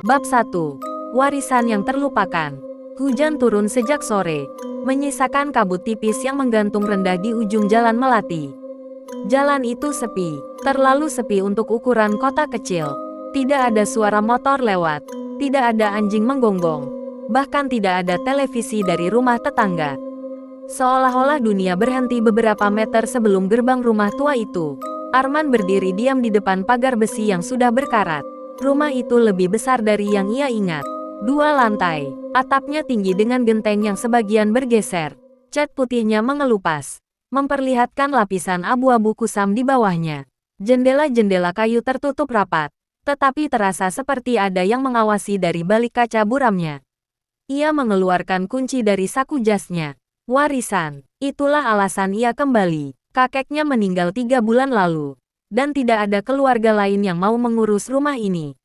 Bab 1. Warisan yang terlupakan. Hujan turun sejak sore, menyisakan kabut tipis yang menggantung rendah di ujung jalan melati. Jalan itu sepi, terlalu sepi untuk ukuran kota kecil. Tidak ada suara motor lewat, tidak ada anjing menggonggong, bahkan tidak ada televisi dari rumah tetangga. Seolah-olah dunia berhenti beberapa meter sebelum gerbang rumah tua itu. Arman berdiri diam di depan pagar besi yang sudah berkarat. Rumah itu lebih besar dari yang ia ingat. 2 lantai, atapnya tinggi dengan genteng yang sebagian bergeser. Cat putihnya mengelupas, memperlihatkan lapisan abu-abu kusam di bawahnya. Jendela-jendela kayu tertutup rapat, tetapi terasa seperti ada yang mengawasi dari balik kaca buramnya. Ia mengeluarkan kunci dari saku jasnya. Warisan, itulah alasan ia kembali. Kakeknya meninggal 3 bulan lalu, dan tidak ada keluarga lain yang mau mengurus rumah ini.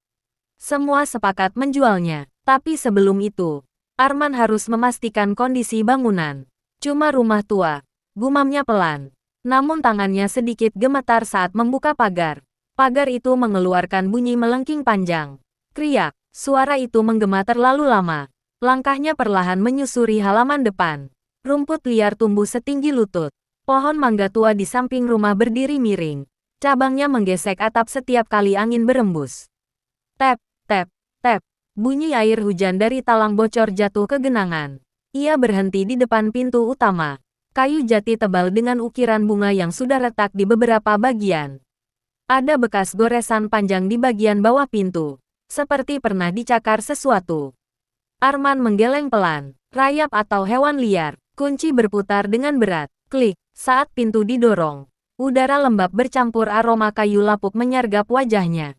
Semua sepakat menjualnya, tapi sebelum itu, Arman harus memastikan kondisi bangunan. Cuma rumah tua, gumamnya pelan. Namun tangannya sedikit gemetar saat membuka pagar. Pagar itu mengeluarkan bunyi melengking panjang. Kriak, suara itu menggema terlalu lama. Langkahnya perlahan menyusuri halaman depan. Rumput liar tumbuh setinggi lutut. Pohon mangga tua di samping rumah berdiri miring. Cabangnya menggesek atap setiap kali angin berembus. Tap, tap, tap. Bunyi air hujan dari talang bocor jatuh ke genangan. Ia berhenti di depan pintu utama. Kayu jati tebal dengan ukiran bunga yang sudah retak di beberapa bagian. Ada bekas goresan panjang di bagian bawah pintu, seperti pernah dicakar sesuatu. Arman menggeleng pelan. Rayap atau hewan liar. Kunci berputar dengan berat. Klik. Saat pintu didorong, udara lembab bercampur aroma kayu lapuk menyergap wajahnya.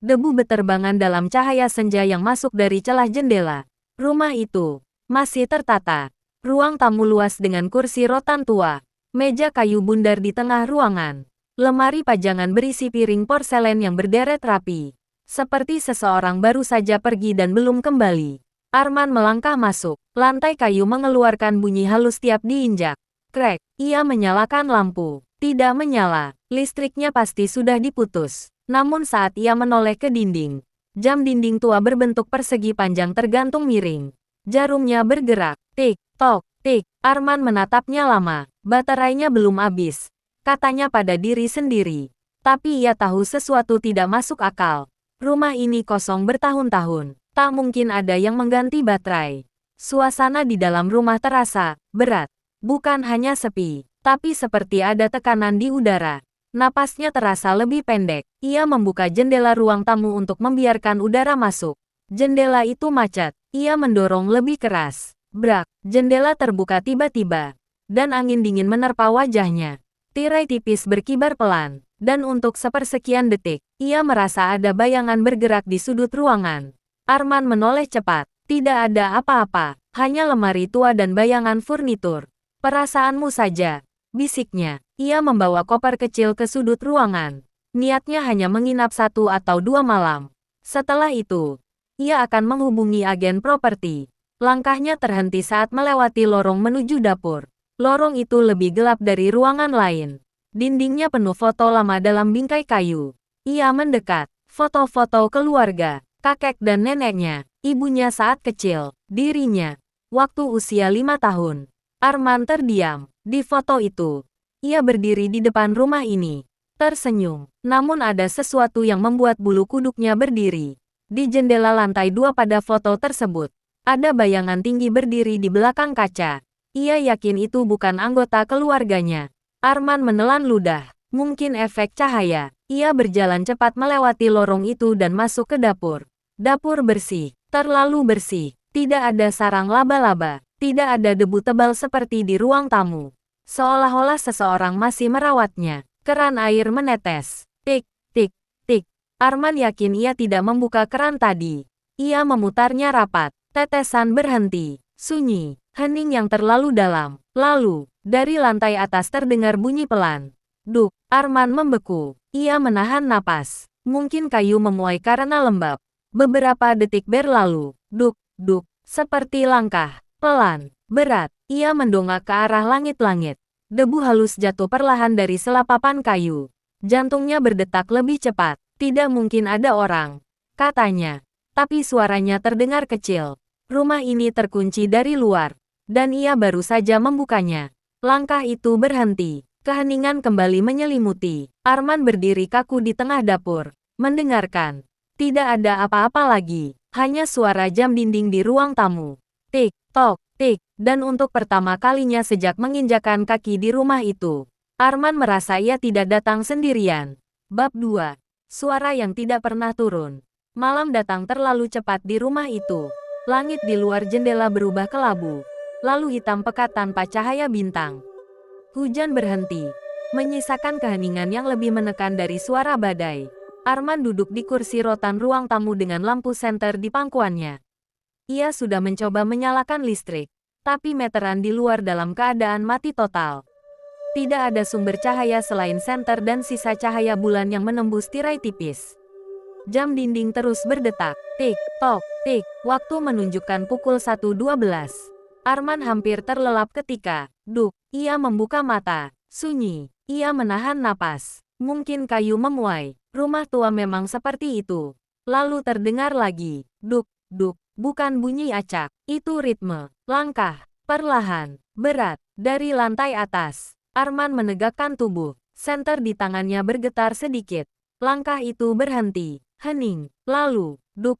Debu beterbangan dalam cahaya senja yang masuk dari celah jendela. Rumah itu masih tertata. Ruang tamu luas dengan kursi rotan tua. Meja kayu bundar di tengah ruangan. Lemari pajangan berisi piring porselen yang berderet rapi. Seperti seseorang baru saja pergi dan belum kembali. Arman melangkah masuk. Lantai kayu mengeluarkan bunyi halus tiap diinjak. Krek, ia menyalakan lampu. Tidak menyala, listriknya pasti sudah diputus. Namun saat ia menoleh ke dinding, jam dinding tua berbentuk persegi panjang tergantung miring. Jarumnya bergerak, tik, tok, tik. Arman menatapnya lama, baterainya belum habis. Katanya pada diri sendiri. Tapi ia tahu sesuatu tidak masuk akal. Rumah ini kosong bertahun-tahun, tak mungkin ada yang mengganti baterai. Suasana di dalam rumah terasa berat. Bukan hanya sepi, tapi seperti ada tekanan di udara. Napasnya terasa lebih pendek. Ia membuka jendela ruang tamu untuk membiarkan udara masuk. Jendela itu macet. Ia mendorong lebih keras. Brak, jendela terbuka tiba-tiba. Dan angin dingin menerpa wajahnya. Tirai tipis berkibar pelan. Dan untuk sepersekian detik, ia merasa ada bayangan bergerak di sudut ruangan. Arman menoleh cepat. Tidak ada apa-apa. Hanya lemari tua dan bayangan furnitur. Perasaanmu saja, bisiknya. Ia membawa koper kecil ke sudut ruangan. Niatnya hanya menginap 1 atau 2 malam. Setelah itu, ia akan menghubungi agen properti. Langkahnya terhenti saat melewati lorong menuju dapur. Lorong itu lebih gelap dari ruangan lain. Dindingnya penuh foto lama dalam bingkai kayu. Ia mendekat. Foto-foto keluarga, kakek dan neneknya, ibunya saat kecil, dirinya, waktu usia 5 tahun. Arman terdiam. Di foto itu, ia berdiri di depan rumah ini, tersenyum. Namun ada sesuatu yang membuat bulu kuduknya berdiri. Di jendela lantai 2 pada foto tersebut, ada bayangan tinggi berdiri di belakang kaca. Ia yakin itu bukan anggota keluarganya. Arman menelan ludah. Mungkin efek cahaya. Ia berjalan cepat melewati lorong itu dan masuk ke dapur. Dapur bersih, terlalu bersih. Tidak ada sarang laba-laba. Tidak ada debu tebal seperti di ruang tamu. Seolah-olah seseorang masih merawatnya. Keran air menetes. Tik, tik, tik. Arman yakin ia tidak membuka keran tadi. Ia memutarnya rapat. Tetesan berhenti. Sunyi. Hening yang terlalu dalam. Lalu, dari lantai atas terdengar bunyi pelan. Duk. Arman membeku. Ia menahan napas. Mungkin kayu memuai karena lembab. Beberapa detik berlalu. Duk, duk. Seperti langkah pelan, berat. Ia mendongak ke arah langit-langit. Debu halus jatuh perlahan dari selapapan kayu. Jantungnya berdetak lebih cepat. Tidak mungkin ada orang, katanya. tapi suaranya terdengar kecil. Rumah ini terkunci dari luar, dan ia baru saja membukanya. Langkah itu berhenti. Keheningan kembali menyelimuti. Arman berdiri kaku di tengah dapur, mendengarkan. Tidak ada apa-apa lagi, hanya suara jam dinding di ruang tamu. Tik, tok, tik, dan untuk pertama kalinya sejak menginjakan kaki di rumah itu, Arman merasa ia tidak datang sendirian. Bab 2. Suara yang tidak pernah turun. Malam datang terlalu cepat di rumah itu. Langit di luar jendela berubah kelabu, lalu hitam pekat tanpa cahaya bintang. Hujan berhenti, menyisakan keheningan yang lebih menekan dari suara badai. Arman duduk di kursi rotan ruang tamu dengan lampu senter di pangkuannya. Ia sudah mencoba menyalakan listrik, tapi meteran di luar dalam keadaan mati total. Tidak ada sumber cahaya selain senter dan sisa cahaya bulan yang menembus tirai tipis. Jam dinding terus berdetak. Tik, tok, tik. Waktu menunjukkan pukul 1.12. Arman hampir terlelap ketika, ia membuka mata. Sunyi. Ia menahan napas. Mungkin kayu memuai. Rumah tua memang seperti itu. Lalu terdengar lagi. Bukan bunyi acak. Itu ritme. Langkah. Perlahan. Berat. Dari lantai atas. Arman menegakkan tubuh. Senter di tangannya bergetar sedikit. Langkah itu berhenti. Hening. Lalu, duk.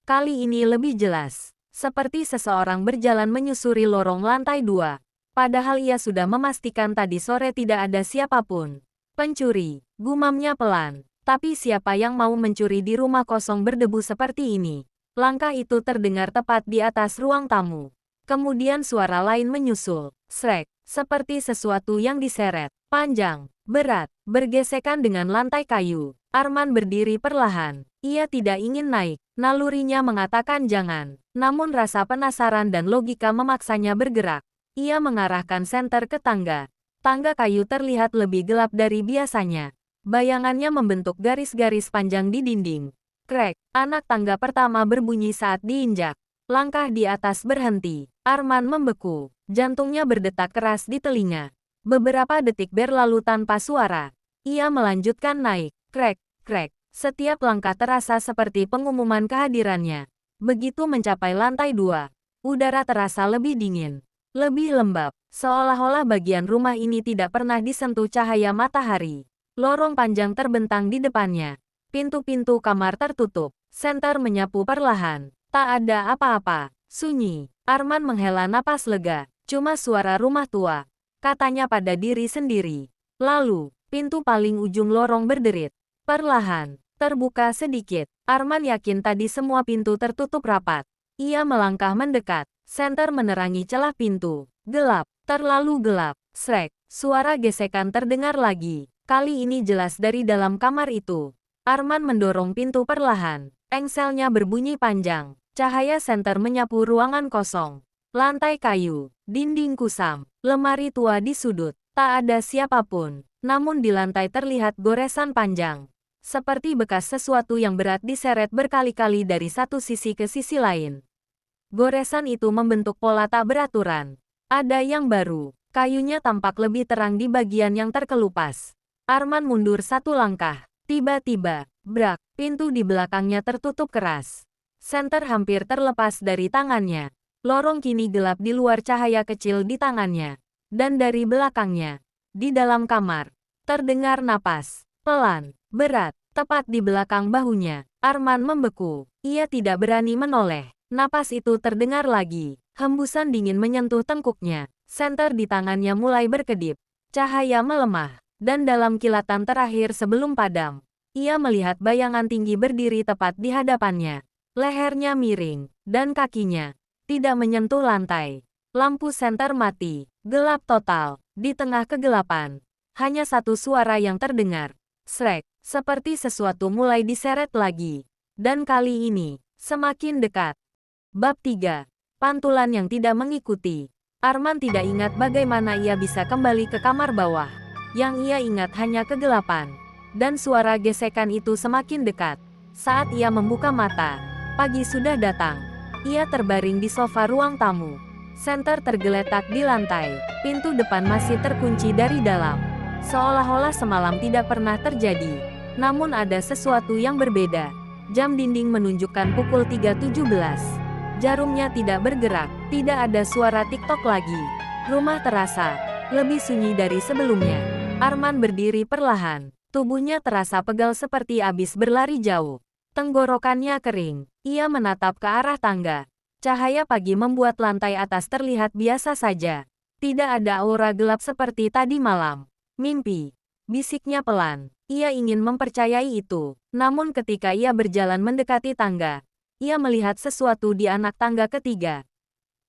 Kali ini lebih jelas. Seperti seseorang berjalan menyusuri lorong lantai 2. Padahal ia sudah memastikan tadi sore tidak ada siapapun. Pencuri, gumamnya pelan. Tapi siapa yang mau mencuri di rumah kosong berdebu seperti ini? Langkah itu terdengar tepat di atas ruang tamu. Kemudian suara lain menyusul. Srek, seperti sesuatu yang diseret. Panjang, berat, bergesekan dengan lantai kayu. Arman berdiri perlahan. Ia tidak ingin naik. Nalurinya mengatakan jangan. Namun rasa penasaran dan logika memaksanya bergerak. Ia mengarahkan senter ke tangga. Tangga kayu terlihat lebih gelap dari biasanya. Bayangannya membentuk garis-garis panjang di dinding. Krek, anak tangga pertama berbunyi saat diinjak. Langkah di atas berhenti. Arman membeku. Jantungnya berdetak keras di telinga. Beberapa detik berlalu tanpa suara. Ia melanjutkan naik. Krek. Setiap langkah terasa seperti pengumuman kehadirannya. Begitu mencapai lantai 2, udara terasa lebih dingin, lebih lembab, seolah-olah bagian rumah ini tidak pernah disentuh cahaya matahari. Lorong panjang terbentang di depannya. Pintu-pintu kamar tertutup. Senter menyapu perlahan. Tak ada apa-apa. Sunyi. Arman menghela napas lega. Cuma suara rumah tua, katanya pada diri sendiri. Lalu, pintu paling ujung lorong berderit. Perlahan, terbuka sedikit. Arman yakin tadi semua pintu tertutup rapat. Ia melangkah mendekat. Senter menerangi celah pintu. Gelap, terlalu gelap. Srek, suara gesekan terdengar lagi. Kali ini jelas dari dalam kamar itu. Arman mendorong pintu perlahan. Engselnya berbunyi panjang. Cahaya senter menyapu ruangan kosong. Lantai kayu, dinding kusam, lemari tua di sudut. Tak ada siapapun. Namun di lantai terlihat goresan panjang. Seperti bekas sesuatu yang berat diseret berkali-kali dari satu sisi ke sisi lain. Goresan itu membentuk pola tak beraturan. Ada yang baru. Kayunya tampak lebih terang di bagian yang terkelupas. Arman mundur satu langkah. Tiba-tiba, brak, pintu di belakangnya tertutup keras. Senter hampir terlepas dari tangannya. Lorong kini gelap di luar cahaya kecil di tangannya. Dan dari belakangnya, di dalam kamar, terdengar napas. Pelan, berat, tepat di belakang bahunya. Arman membeku. Ia tidak berani menoleh. Napas itu terdengar lagi. Hembusan dingin menyentuh tengkuknya. Senter di tangannya mulai berkedip. Cahaya melemah. Dan dalam kilatan terakhir sebelum padam, ia melihat bayangan tinggi berdiri tepat di hadapannya. Lehernya miring, dan kakinya tidak menyentuh lantai. Lampu senter mati. Gelap total. Di tengah kegelapan, hanya satu suara yang terdengar. Srek, seperti sesuatu mulai diseret lagi. Dan kali ini, semakin dekat. Bab 3. Pantulan yang tidak mengikuti. Arman tidak ingat bagaimana ia bisa kembali ke kamar bawah. Yang ia ingat hanya kegelapan. Dan suara gesekan itu semakin dekat. Saat ia membuka mata, pagi sudah datang. Ia terbaring di sofa ruang tamu. Senter tergeletak di lantai. Pintu depan masih terkunci dari dalam. Seolah-olah semalam tidak pernah terjadi. Namun ada sesuatu yang berbeda. Jam dinding menunjukkan pukul 3.17. Jarumnya tidak bergerak, tidak ada suara tik-tok lagi. Rumah terasa lebih sunyi dari sebelumnya. Arman berdiri perlahan. Tubuhnya terasa pegal seperti habis berlari jauh. Tenggorokannya kering. Ia menatap ke arah tangga. Cahaya pagi membuat lantai atas terlihat biasa saja. Tidak ada aura gelap seperti tadi malam. Mimpi, bisiknya pelan. Ia ingin mempercayai itu. Namun ketika ia berjalan mendekati tangga, ia melihat sesuatu di anak tangga ketiga.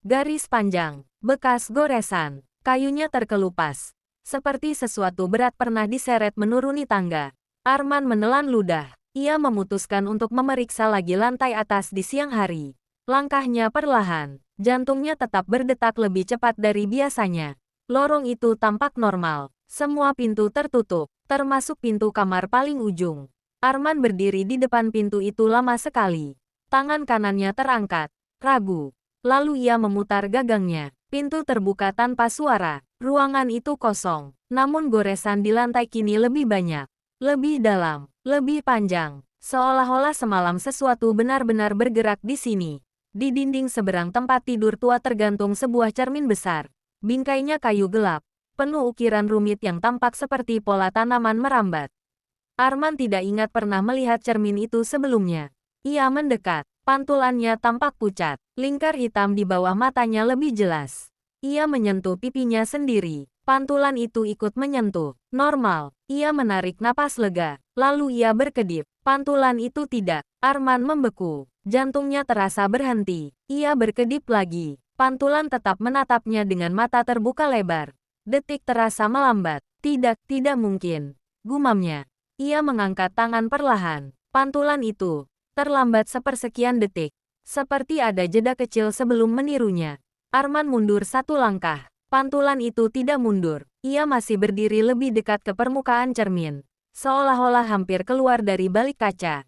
Garis panjang, bekas goresan, kayunya terkelupas. Seperti sesuatu berat pernah diseret menuruni tangga. Arman menelan ludah. Ia memutuskan untuk memeriksa lagi lantai atas di siang hari. Langkahnya perlahan. Jantungnya tetap berdetak lebih cepat dari biasanya. Lorong itu tampak normal. Semua pintu tertutup, termasuk pintu kamar paling ujung. Arman berdiri di depan pintu itu lama sekali. Tangan kanannya terangkat, ragu. Lalu ia memutar gagangnya. Pintu terbuka tanpa suara. Ruangan itu kosong. Namun goresan di lantai kini lebih banyak. Lebih dalam, lebih panjang. Seolah-olah semalam sesuatu benar-benar bergerak di sini. Di dinding seberang tempat tidur tua tergantung sebuah cermin besar. Bingkainya kayu gelap, penuh ukiran rumit yang tampak seperti pola tanaman merambat. Arman tidak ingat pernah melihat cermin itu sebelumnya. Ia mendekat. Pantulannya tampak pucat. Lingkar hitam di bawah matanya lebih jelas. Ia menyentuh pipinya sendiri. Pantulan itu ikut menyentuh. Normal. Ia menarik napas lega. Lalu ia berkedip. Pantulan itu tidak. Arman membeku. Jantungnya terasa berhenti. Ia berkedip lagi. Pantulan tetap menatapnya dengan mata terbuka lebar. Detik terasa melambat. Tidak, tidak mungkin. Gumamnya. Ia mengangkat tangan perlahan. Pantulan itu terlambat sepersekian detik. Seperti ada jeda kecil sebelum menirunya. Arman mundur satu langkah. Pantulan itu tidak mundur. Ia masih berdiri lebih dekat ke permukaan cermin. Seolah-olah hampir keluar dari balik kaca.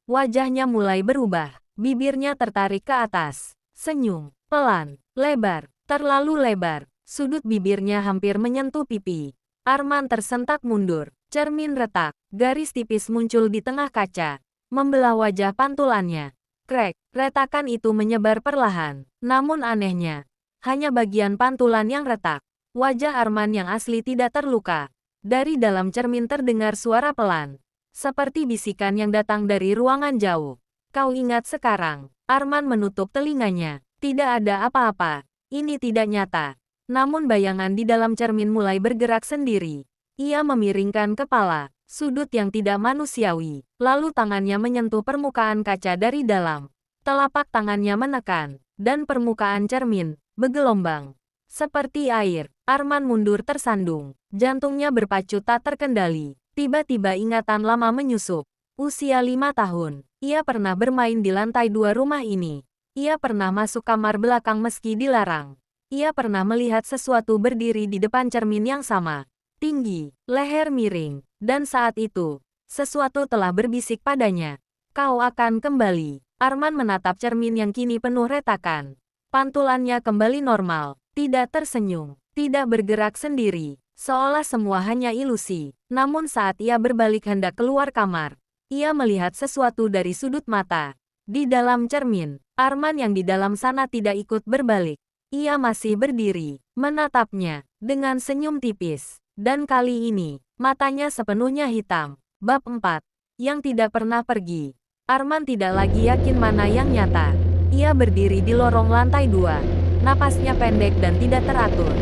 Wajahnya mulai berubah. Bibirnya tertarik ke atas. Senyum. Pelan. Lebar. Terlalu lebar. Sudut bibirnya hampir menyentuh pipi. Arman tersentak mundur. Cermin retak. Garis tipis muncul di tengah kaca. Membelah wajah pantulannya. Krek, retakan itu menyebar perlahan. Namun anehnya, hanya bagian pantulan yang retak. Wajah Arman yang asli tidak terluka. Dari dalam cermin terdengar suara pelan. Seperti bisikan yang datang dari ruangan jauh. Kau ingat sekarang? Arman menutup telinganya. Tidak ada apa-apa. Ini tidak nyata. Namun bayangan di dalam cermin mulai bergerak sendiri. Ia memiringkan kepala. Sudut yang tidak manusiawi. Lalu tangannya menyentuh permukaan kaca dari dalam. Telapak tangannya menekan. Dan permukaan cermin bergelombang. Seperti air. Arman mundur tersandung. Jantungnya berpacu tak terkendali. Tiba-tiba ingatan lama menyusup. Usia 5 tahun. Ia pernah bermain di lantai 2 rumah ini. Ia pernah masuk kamar belakang meski dilarang. Ia pernah melihat sesuatu berdiri di depan cermin yang sama. Tinggi, leher miring. Dan saat itu, sesuatu telah berbisik padanya. Kau akan kembali. Arman menatap cermin yang kini penuh retakan. Pantulannya kembali normal. Tidak tersenyum. Tidak bergerak sendiri. Seolah semua hanya ilusi. Namun saat ia berbalik hendak keluar kamar, ia melihat sesuatu dari sudut mata. Di dalam cermin, Arman yang di dalam sana tidak ikut berbalik. Ia masih berdiri, menatapnya, dengan senyum tipis. Dan kali ini, matanya sepenuhnya hitam. Bab 4. Yang tidak pernah pergi. Arman tidak lagi yakin mana yang nyata. Ia berdiri di lorong lantai 2. Napasnya pendek dan tidak teratur.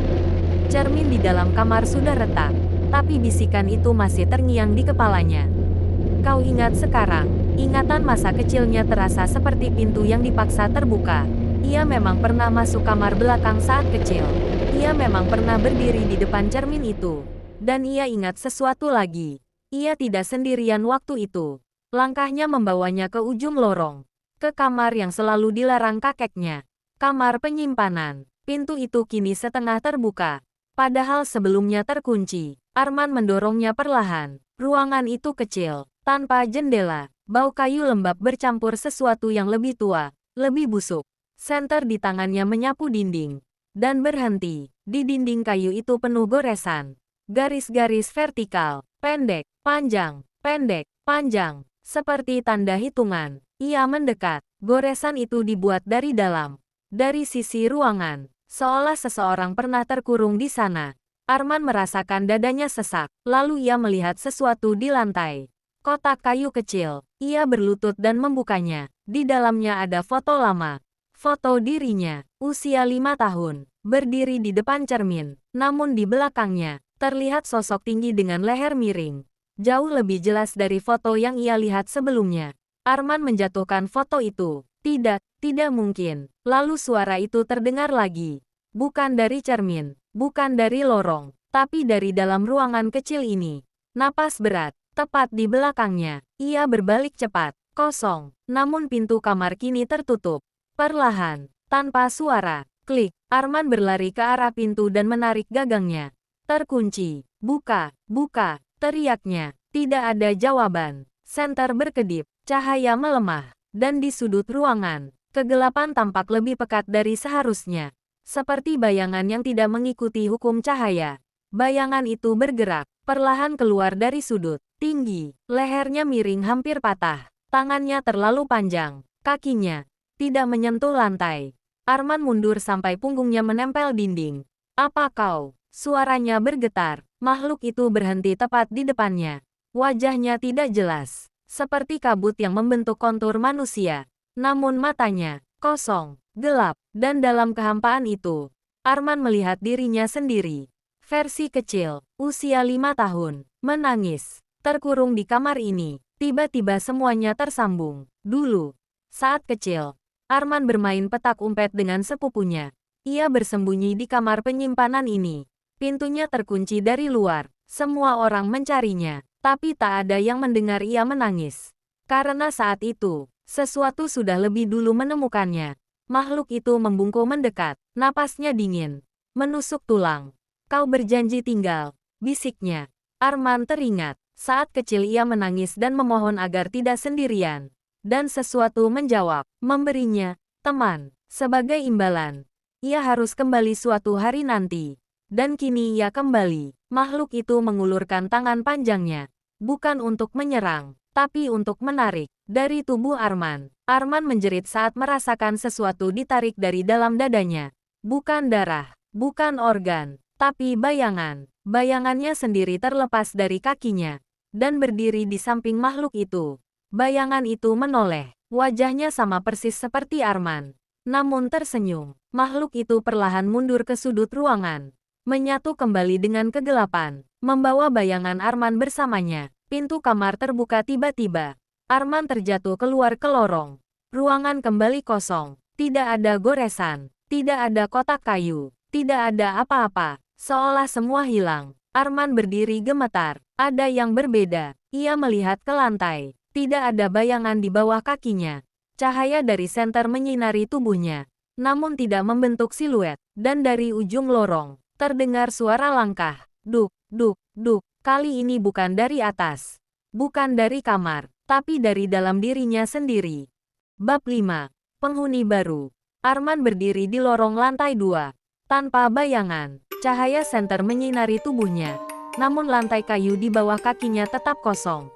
Cermin di dalam kamar sudah retak. Tapi bisikan itu masih terngiang di kepalanya. Kau ingat sekarang? Ingatan masa kecilnya terasa seperti pintu yang dipaksa terbuka. Ia memang pernah masuk kamar belakang saat kecil. Ia memang pernah berdiri di depan cermin itu. Dan ia ingat sesuatu lagi. Ia tidak sendirian waktu itu. Langkahnya membawanya ke ujung lorong. Ke kamar yang selalu dilarang kakeknya. Kamar penyimpanan. Pintu itu kini setengah terbuka. Padahal sebelumnya terkunci. Arman mendorongnya perlahan. Ruangan itu kecil. Tanpa jendela. Bau kayu lembab bercampur sesuatu yang lebih tua. Lebih busuk. Senter di tangannya menyapu dinding. Dan berhenti. Di dinding kayu itu penuh goresan. Garis-garis vertikal. Pendek. Panjang. Pendek. Panjang. Seperti tanda hitungan, ia mendekat. Goresan itu dibuat dari dalam. Dari sisi ruangan, seolah seseorang pernah terkurung di sana. Arman merasakan dadanya sesak, lalu ia melihat sesuatu di lantai. Kotak kayu kecil. Ia berlutut dan membukanya. Di dalamnya ada foto lama. Foto dirinya, usia 5 tahun, berdiri di depan cermin. Namun di belakangnya, terlihat sosok tinggi dengan leher miring. Jauh lebih jelas dari foto yang ia lihat sebelumnya. Arman menjatuhkan foto itu. Tidak, tidak mungkin. Lalu suara itu terdengar lagi. Bukan dari cermin, bukan dari lorong, tapi dari dalam ruangan kecil ini. Napas berat, tepat di belakangnya. Ia berbalik cepat, kosong. Namun pintu kamar kini tertutup. Perlahan, tanpa suara, klik. Arman berlari ke arah pintu dan menarik gagangnya. Terkunci. Buka, buka, teriaknya. Tidak ada jawaban. Senter berkedip. Cahaya melemah, dan di sudut ruangan, kegelapan tampak lebih pekat dari seharusnya. Seperti bayangan yang tidak mengikuti hukum cahaya. Bayangan itu bergerak, perlahan keluar dari sudut. Tinggi, lehernya miring hampir patah. Tangannya terlalu panjang, kakinya tidak menyentuh lantai. Arman mundur sampai punggungnya menempel dinding. Apa kau? Suaranya bergetar. Makhluk itu berhenti tepat di depannya. Wajahnya tidak jelas. Seperti kabut yang membentuk kontur manusia. Namun matanya, kosong, gelap, dan dalam kehampaan itu, Arman melihat dirinya sendiri. Versi kecil, usia 5 tahun, menangis, terkurung di kamar ini. Tiba-tiba semuanya tersambung. Dulu, saat kecil, Arman bermain petak umpet dengan sepupunya. Ia bersembunyi di kamar penyimpanan ini. Pintunya terkunci dari luar. Semua orang mencarinya. Tapi tak ada yang mendengar ia menangis. Karena saat itu, sesuatu sudah lebih dulu menemukannya. Makhluk itu membungkuk mendekat, napasnya dingin, menusuk tulang. Kau berjanji tinggal, bisiknya. Arman teringat, saat kecil ia menangis dan memohon agar tidak sendirian. Dan sesuatu menjawab, memberinya teman. Sebagai imbalan, ia harus kembali suatu hari nanti. Dan kini ia kembali. Makhluk itu mengulurkan tangan panjangnya. Bukan untuk menyerang, tapi untuk menarik. Dari tubuh Arman. Arman menjerit saat merasakan sesuatu ditarik dari dalam dadanya. Bukan darah, bukan organ, tapi bayangan. Bayangannya sendiri terlepas dari kakinya. Dan berdiri di samping makhluk itu. Bayangan itu menoleh. Wajahnya sama persis seperti Arman. Namun tersenyum. Makhluk itu perlahan mundur ke sudut ruangan. Menyatu kembali dengan kegelapan, membawa bayangan Arman bersamanya. Pintu kamar terbuka tiba-tiba. Arman terjatuh keluar ke lorong. Ruangan kembali kosong. Tidak ada goresan, tidak ada kotak kayu, tidak ada apa-apa. Seolah semua hilang. Arman berdiri gemetar. Ada yang berbeda. Ia melihat ke lantai. Tidak ada bayangan di bawah kakinya. Cahaya dari senter menyinari tubuhnya, namun tidak membentuk siluet. Dan dari ujung lorong, terdengar suara langkah. Duk, duk, duk. Kali ini bukan dari atas. Bukan dari kamar, tapi dari dalam dirinya sendiri. Bab 5. Penghuni baru. Arman berdiri di lorong lantai 2. Tanpa bayangan, cahaya senter menyinari tubuhnya. Namun lantai kayu di bawah kakinya tetap kosong.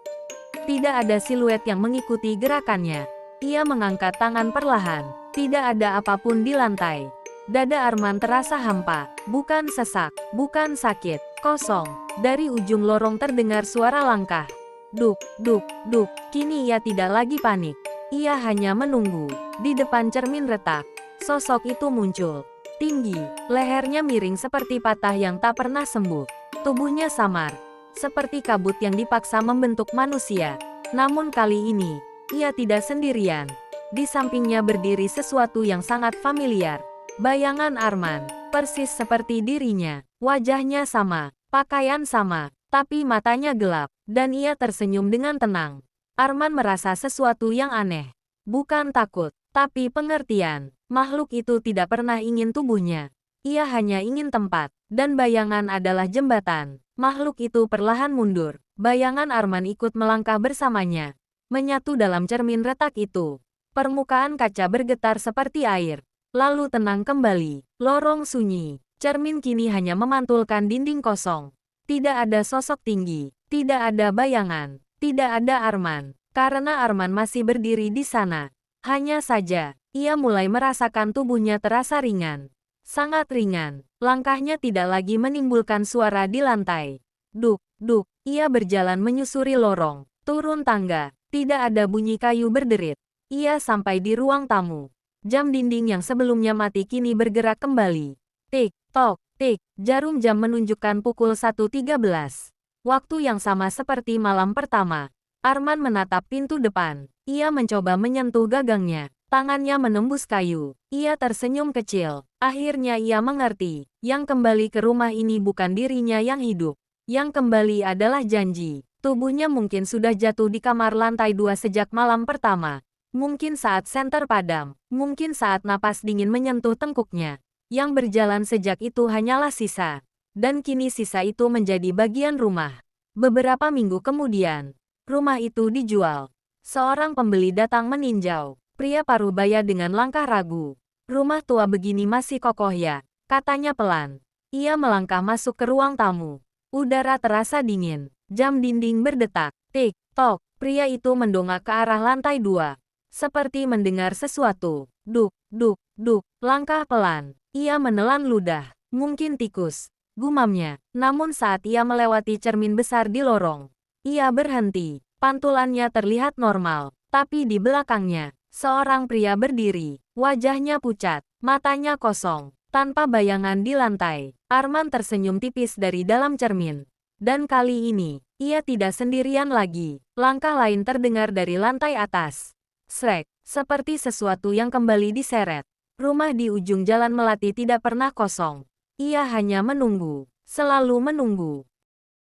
Tidak ada siluet yang mengikuti gerakannya. Ia mengangkat tangan perlahan. Tidak ada apapun di lantai. Dada Arman terasa hampa, bukan sesak, bukan sakit, kosong. Dari ujung lorong terdengar suara langkah. Duk, duk, duk. Kini ia tidak lagi panik. Ia hanya menunggu. Di depan cermin retak, sosok itu muncul. Tinggi, lehernya miring seperti patah yang tak pernah sembuh. Tubuhnya samar, seperti kabut yang dipaksa membentuk manusia. Namun kali ini, ia tidak sendirian. Di sampingnya berdiri sesuatu yang sangat familiar. Bayangan Arman, persis seperti dirinya. Wajahnya sama, pakaian sama, tapi matanya gelap, dan ia tersenyum dengan tenang. Arman merasa sesuatu yang aneh. Bukan takut, tapi pengertian. Makhluk itu tidak pernah ingin tubuhnya. Ia hanya ingin tempat, dan bayangan adalah jembatan. Makhluk itu perlahan mundur. Bayangan Arman ikut melangkah bersamanya. Menyatu dalam cermin retak itu. Permukaan kaca bergetar seperti air. Lalu tenang kembali. Lorong sunyi. Cermin kini hanya memantulkan dinding kosong. Tidak ada sosok tinggi. Tidak ada bayangan. Tidak ada Arman. Karena Arman masih berdiri di sana. Hanya saja, ia mulai merasakan tubuhnya terasa ringan. Sangat ringan. Langkahnya tidak lagi menimbulkan suara di lantai. Duk, duk, ia berjalan menyusuri lorong. Turun tangga. Tidak ada bunyi kayu berderit. Ia sampai di ruang tamu. Jam dinding yang sebelumnya mati kini bergerak kembali. Tik, tok, tik. Jarum jam menunjukkan pukul 1.13. Waktu yang sama seperti malam pertama. Arman menatap pintu depan. Ia mencoba menyentuh gagangnya. Tangannya menembus kayu. Ia tersenyum kecil. Akhirnya ia mengerti. Yang kembali ke rumah ini bukan dirinya yang hidup. Yang kembali adalah janji. Tubuhnya mungkin sudah jatuh di kamar lantai 2 sejak malam pertama. Mungkin saat senter padam. Mungkin saat napas dingin menyentuh tengkuknya. Yang berjalan sejak itu hanyalah sisa. Dan kini sisa itu menjadi bagian rumah. Beberapa minggu kemudian, rumah itu dijual. Seorang pembeli datang meninjau. Pria parubaya dengan langkah ragu. Rumah tua begini masih kokoh ya, katanya pelan. Ia melangkah masuk ke ruang tamu. Udara terasa dingin. Jam dinding berdetak. Tik, tok. Pria itu mendongak ke arah lantai 2. Seperti mendengar sesuatu. Duk, duk, duk. Langkah pelan. Ia menelan ludah. Mungkin tikus. Gumamnya. Namun saat ia melewati cermin besar di lorong, ia berhenti. Pantulannya terlihat normal. Tapi di belakangnya, seorang pria berdiri. Wajahnya pucat. Matanya kosong. Tanpa bayangan di lantai. Arman tersenyum tipis dari dalam cermin. Dan kali ini, ia tidak sendirian lagi. Langkah lain terdengar dari lantai atas. Srek. Seperti sesuatu yang kembali diseret. Rumah di ujung jalan Melati tidak pernah kosong. Ia hanya menunggu. Selalu menunggu.